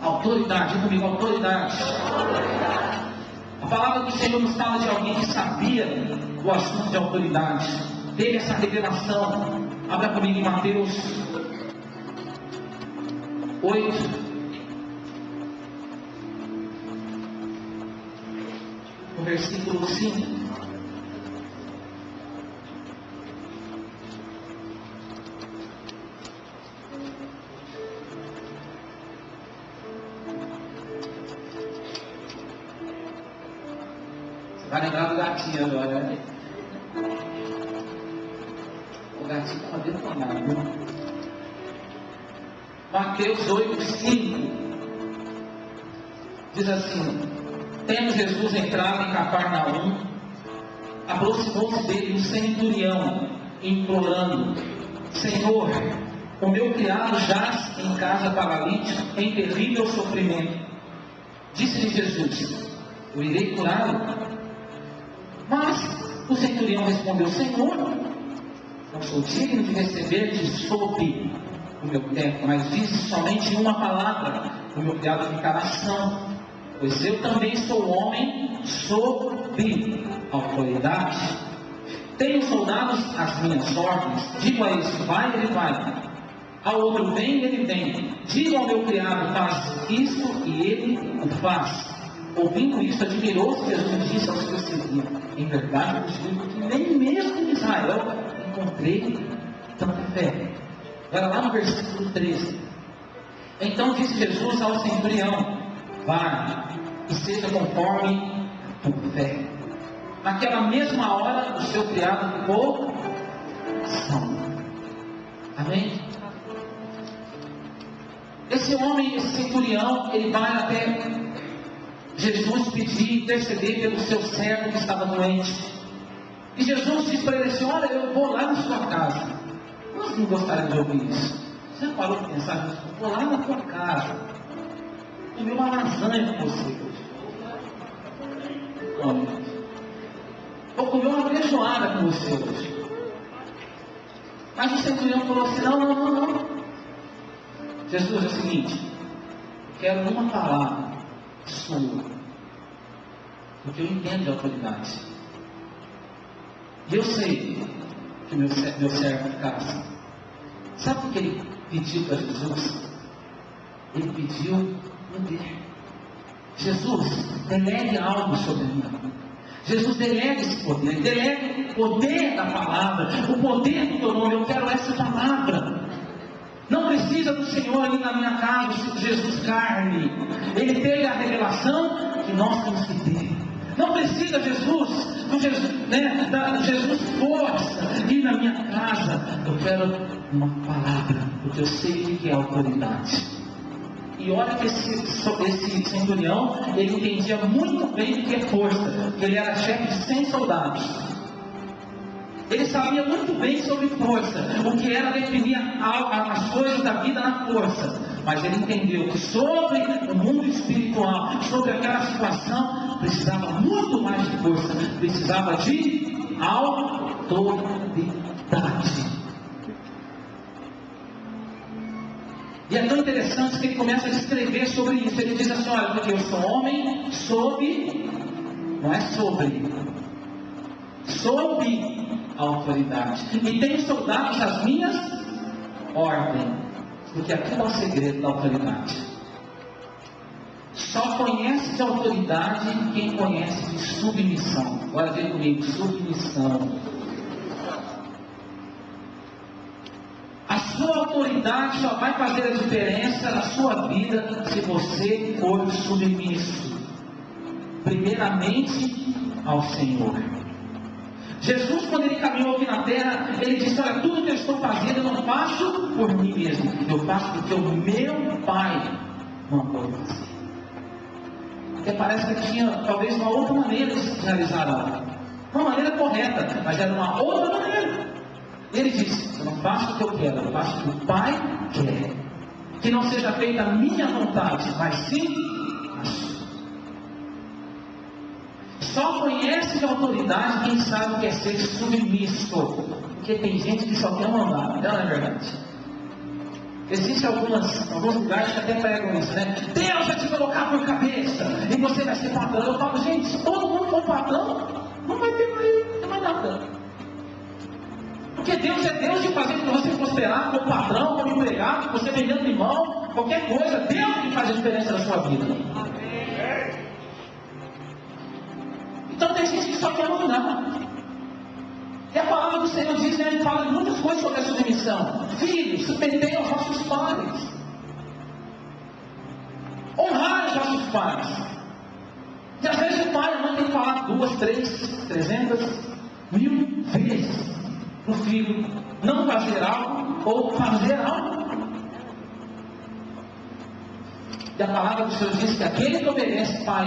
Autoridade, diga comigo, autoridade. A palavra do Senhor nos fala de alguém que sabia o assunto de autoridade, teve essa revelação. Abra comigo em Mateus 8, no versículo 5. Vai lembrar do gatinho agora, né? O gatinho está detonado. Mateus 8, 5 diz assim: tendo Jesus entrado em Cafarnaum, aproximou-se dele um centurião, implorando: Senhor, o meu criado jaz em casa paralítico, em terrível sofrimento. Disse-lhe Jesus: eu irei curá-lo. Mas o centurião respondeu: Senhor, não sou digno de receber-te sob o meu teto, mas disse somente uma palavra, o meu criado ficará são, pois eu também sou homem sob autoridade. Tenho soldados às minhas ordens. Digo a este: vai, ele vai. Ao outro: vem, ele vem. Digo ao meu criado: faz isto, e ele o faz. Ouvindo isso, admirou-se Jesus e disse aos que o seguiam: em verdade vos digo que nem mesmo em Israel encontrei tanta fé. Agora lá no versículo 13. Então disse Jesus ao centurião: vá e seja conforme a tua fé. Naquela mesma hora o seu criado ficou são. Amém? Esse homem, esse centurião, ele vai até Jesus pedir, interceder pelo seu servo que estava doente. E Jesus disse para ele assim: olha, eu vou lá na sua casa. Nós não gostaríamos de ouvir isso. Você já parou de pensar nisso? Eu vou lá na tua casa, comer uma lasanha com você. Vou comer uma feijoada com você hoje. Mas o centurião falou assim: não. Jesus, é o seguinte, eu quero uma palavra sua, porque eu entendo de autoridade, e eu sei que meu servo ficará assim. Sabe o que ele pediu para Jesus? Ele pediu poder. Jesus, delegue algo sobre mim. Jesus, delegue esse poder, delegue o poder da palavra, o poder do teu nome. Eu quero essa palavra. Não precisa do Senhor ir na minha casa, Jesus carne. Ele teve a revelação que nós temos que ter. Não precisa Jesus força ir na minha casa. Eu quero uma palavra, porque eu sei o que é autoridade. E olha que esse centurião, ele entendia muito bem o que é força, porque ele era chefe de 100 soldados. Ele sabia muito bem sobre força, o que era definir as coisas da vida na força. Mas ele entendeu que sobre o mundo espiritual, sobre aquela situação, precisava muito mais de força, precisava de autoridade. E é tão interessante que ele começa a descrever sobre isso. Ele diz assim: olha, porque eu sou homem sob, não é sobre a autoridade, e tenho soldados às minhas ordens, porque aqui é o segredo da autoridade. Só conhece de autoridade quem conhece de submissão. Agora vem comigo: submissão. A sua autoridade só vai fazer a diferença na sua vida se você for submisso, primeiramente ao Senhor. Jesus, quando ele caminhou aqui na terra, ele disse: olha, tudo que eu estou fazendo eu não faço por mim mesmo, eu faço porque o meu Pai mandou fazer. Até parece que tinha talvez uma outra maneira de realizar algo, uma maneira correta, mas era uma outra maneira. Ele disse: eu não faço o que eu quero, eu faço o que o Pai quer. Que não seja feita a minha vontade, mas sim a sua. Só conhece de autoridade quem sabe o que é ser submisso. Porque tem gente que só quer mandar, não é verdade? Existem alguns lugares que até pregam isso, né? Deus te colocar por cabeça, e você vai ser patrão. Eu falo, gente, se todo mundo for patrão, não vai ter mais nada. Porque Deus é Deus de fazer com você prosperar como patrão, como empregado, você vendendo limão, qualquer coisa. Deus que faz a diferença na sua vida. Então tem gente que só quer mandar. E a palavra do Senhor diz, né, ele fala muitas coisas sobre a submissão. Filhos, submetei aos vossos pais. Honrar os vossos pais. E às vezes o pai e a mãe tem que falar 2, 3, 300, 1000 vezes para o filho não fazer algo ou fazer algo. E a palavra do Senhor diz que aquele que obedece pai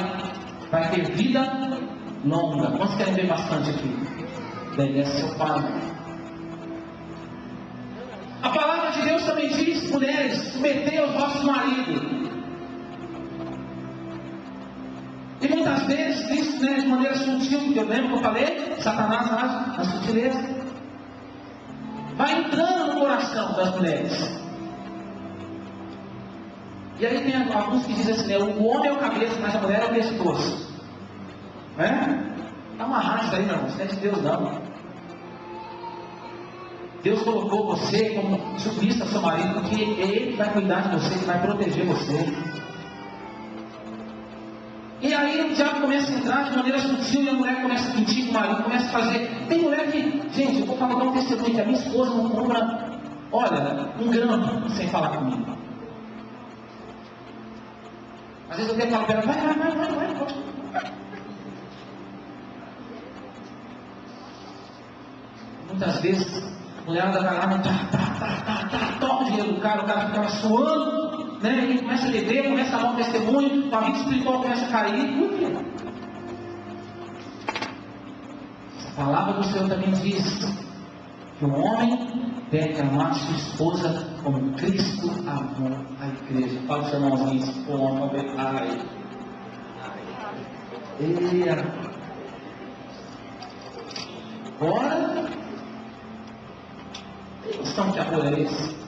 vai ter vida longa. Quantos querem ver bastante aqui? Obedece seu pai. A palavra de Deus também diz, mulheres, submetei aos vossos maridos. E muitas vezes, isso, né, de maneira sutil, porque eu lembro que eu falei, Satanás age na sutileza. Vai entrando no coração das mulheres. E aí tem alguns que dizem assim, né, o homem é o cabeça, mas a mulher é o pescoço. Não é? Está amarrado isso aí, meu irmão, isso não é de Deus não. Deus colocou você como submissa ao seu marido, porque Ele vai cuidar de você, Ele vai proteger você. E aí o diabo começa a entrar de maneira sutil e a mulher começa a mentir com o marido, começa a fazer. Tem mulher que, gente, eu vou falar um testemunho que a minha esposa não compra, olha, um grão sem falar comigo. Às vezes eu até falo para ela, vai, pode. Muitas vezes a mulher anda vai lá, toma o dinheiro do cara, o cara fica suando, né? Ele começa a beber, começa a dar um testemunho, a vida espiritual começa a cair. Por quê? A palavra do Senhor também diz que o homem deve amar sua esposa como Cristo amou a igreja. Fala para os irmãozinhos, o homem, ai. Agora, noção que amor é esse?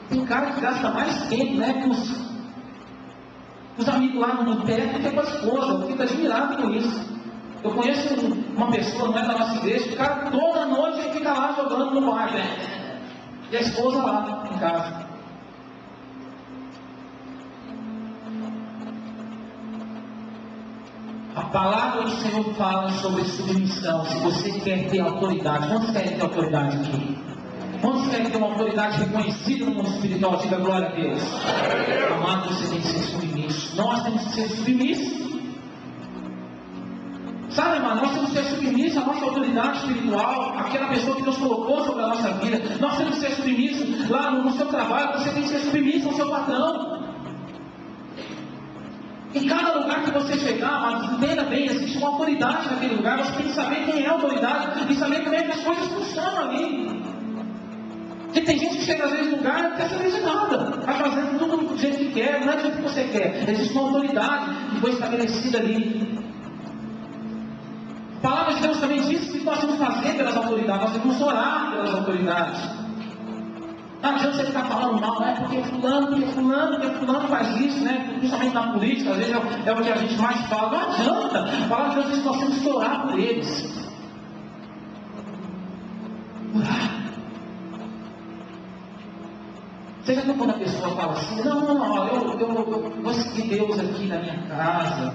Tem cara que gasta mais tempo, né, com os amigos lá no boteco do que com a esposa. Eu fico admirado com isso. Eu conheço uma pessoa, não é da nossa igreja, o cara toda noite ele fica lá jogando no bar, né? E a esposa lá em casa. A palavra do Senhor fala sobre submissão. Se você quer ter autoridade, quantos querem ter autoridade aqui? Quantos querem ter uma autoridade reconhecida no mundo espiritual? Diga glória a Deus. Amado, você tem que ser submisso. Nós temos que ser submissos. Sabe, irmão, nós temos que ser submissos à nossa autoridade espiritual, aquela pessoa que nos colocou sobre a nossa vida. Nós temos que ser submissos lá no seu trabalho, você tem que ser submisso ao seu patrão. Em cada lugar que você chegar, mas entenda bem, existe uma autoridade naquele lugar, você tem que saber quem é a autoridade e saber como é que as coisas funcionam ali. Porque tem gente que chega às vezes no lugar e não quer saber de nada, vai fazendo tudo do jeito que quer, não é do jeito que você quer. Existe uma autoridade que foi estabelecida ali. A palavra de Deus também diz que nós temos que fazer pelas autoridades, nós temos que orar pelas autoridades. Não adianta você ficar falando mal, né? Porque fulano faz isso, né? Principalmente na política, às vezes é o que a gente mais fala. Não adianta. A palavra de Deus diz que nós temos que orar por eles. Orar. Você já viu quando a pessoa fala assim, eu vou seguir Deus aqui na minha casa.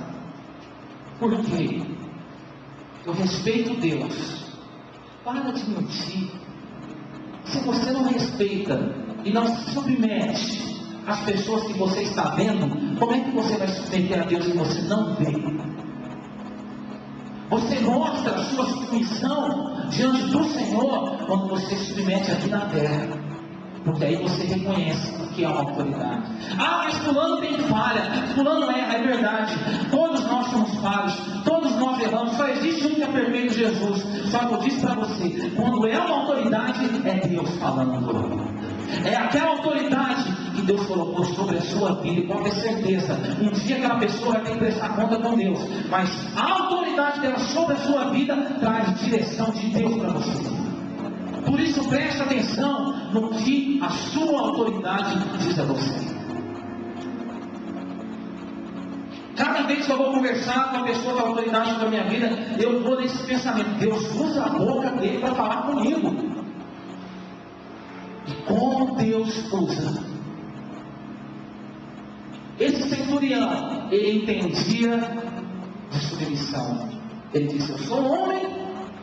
Por quê? Eu respeito Deus. Para de mentir. Se você não respeita e não se submete às pessoas que você está vendo, como é que você vai submeter a Deus que você não vê? Você mostra a sua submissão diante do Senhor quando você se submete aqui na terra. Porque aí você reconhece o que é uma autoridade. Ah, mas fulano tem falha, fulano erra, é verdade. Todos nós somos falhos, todos nós erramos. Só existe um que é perfeito, Jesus. Só que eu disse para você, quando é uma autoridade, é Deus falando. É aquela autoridade que Deus colocou sobre a sua vida. E pode ter certeza, um dia aquela pessoa vai ter que prestar conta com Deus. Mas a autoridade dela sobre a sua vida traz direção de Deus para você. Por isso preste atenção no que a sua autoridade diz a você. vez que eu vou conversar com a pessoa da autoridade da minha vida, eu vou nesse pensamento: Deus usa a boca dele para falar comigo. E como Deus usa. Esse centurião, ele entendia de submissão. Ele disse: eu sou um homem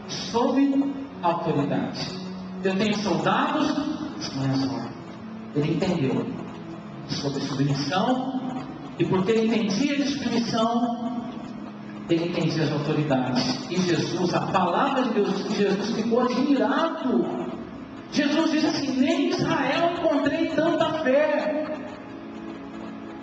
sob autoridade. Eu tenho soldados às minhas ordens. Ele entendeu sobre submissão. E porque ele entendia de submissão, ele entendia as autoridades. E Jesus, a palavra de Deus, Jesus ficou admirado. Jesus disse assim: nem em Israel encontrei tanta fé.